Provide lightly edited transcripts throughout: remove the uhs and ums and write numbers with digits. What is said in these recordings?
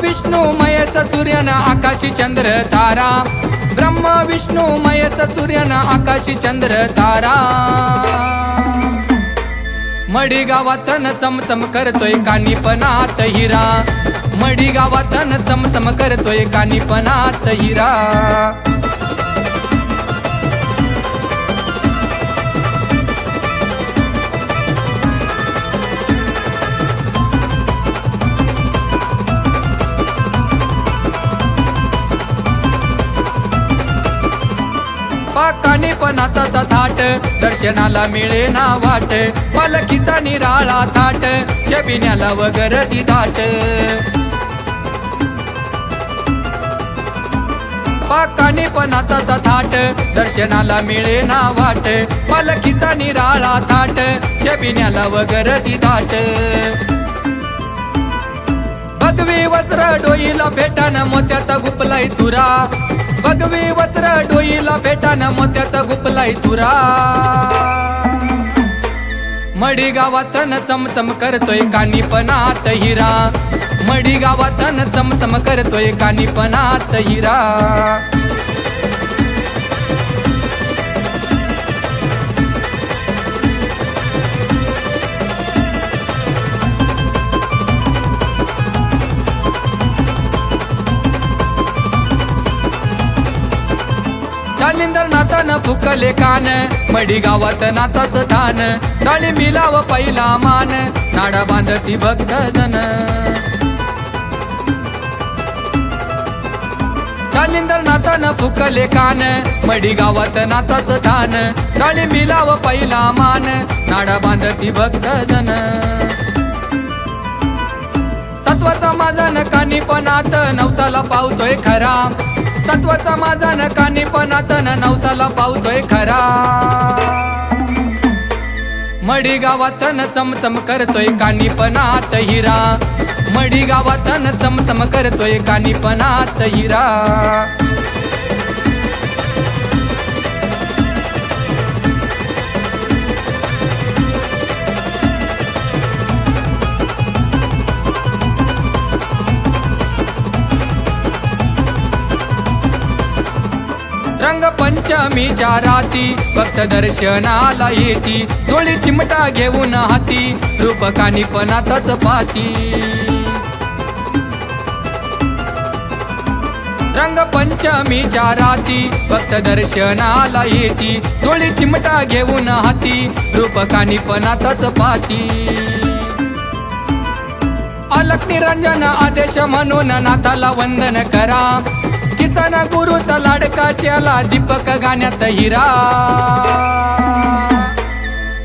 विष्णू महेश सूर्यन आकाशी चंद्र तारा, ब्रह्म विष्णू महेश सूर्यन आकाशी चंद्र तारा। मडी गावातन चमचम करतोय कानीपनात हिरा, मडी गावातन चमचम करतोय कानीपनात हिरा। कानीपनाथाचा थाट दर्शनाला मिळे ना वाट, पालखीचा निराळा थाट छबिन्याला वगरदी दाट। कानीपनाथाचा थाट दर्शनाला मिळे ना वाट, पालखीचा निराळा थाट छबिन्याला वगरदी दाट। भगवी वस्त्र डोईला भेटान मोत्याचा गुपलाय तुरा, भगवी वस्त्र डोईला भेटान मोत्याचा गुपलाय तुरा। मडी गावातन चमचम करतोय कानीपनात हिरा, मडी गावातन चमचम करतोय कानीपनात हिरा। जालिंदर नाथानं फुकले कान, मडी गावात नाथाचं ठाण, डाळी मिलाव पहिला मान, नाडा बांधती भक्त जन। जालिंदर नाथानं फुकले कान, मडी गावात नाथाचं ठाण, डाळी मिलाव पहिला मान, नाडा बांधती भक्त जन। सत्वाचा माझा न कानीपनात नवसाला पावतोय खरा, सत्वाचा माझा न कानीपनात नवसाला पावतोय खरा। मडी गावातन चमचम करतोय कानीपनात हिरा, मडी गावातन चमचम करतोय कानीपनात हिरा। रंग पंचमीच्या राती भक्त दर्शनाला येती, जोळी चिमटा घेऊन हाती रूप कानीपनाथाच पाती। रंग पंचमीच्या राती भक्त दर्शनाला येती, जोळी चिमटा घेऊन हाती रूप कानीपनाथाच पाती। अलख निरंजन आदेश म्हणून नाथाला वंदन करा, किसन गुरुचा लाडका चला दीपक गाण्यात हिरा।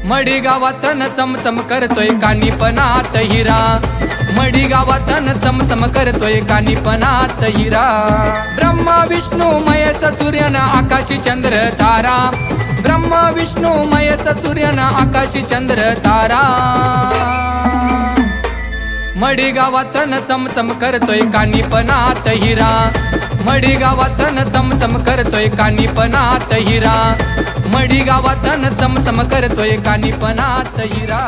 मडी गावातन चमचम करतोय कानीपनात हिरा, मडी गावातन चमचम करतोय कानीपनात हिरा। ब्रह्म विष्णू महेश सूर्यन आकाशी चंद्र तारा, ब्रह्म विष्णू महेश सूर्यन आकाशी चंद्र तारा। मडी गावातन चमचम करतोय कानीपनात हिरा, मडी गावातन चमचम करतोय कानीपनात हिरा, मडी गावातन चमचम करतोय कानीपनात हिरा।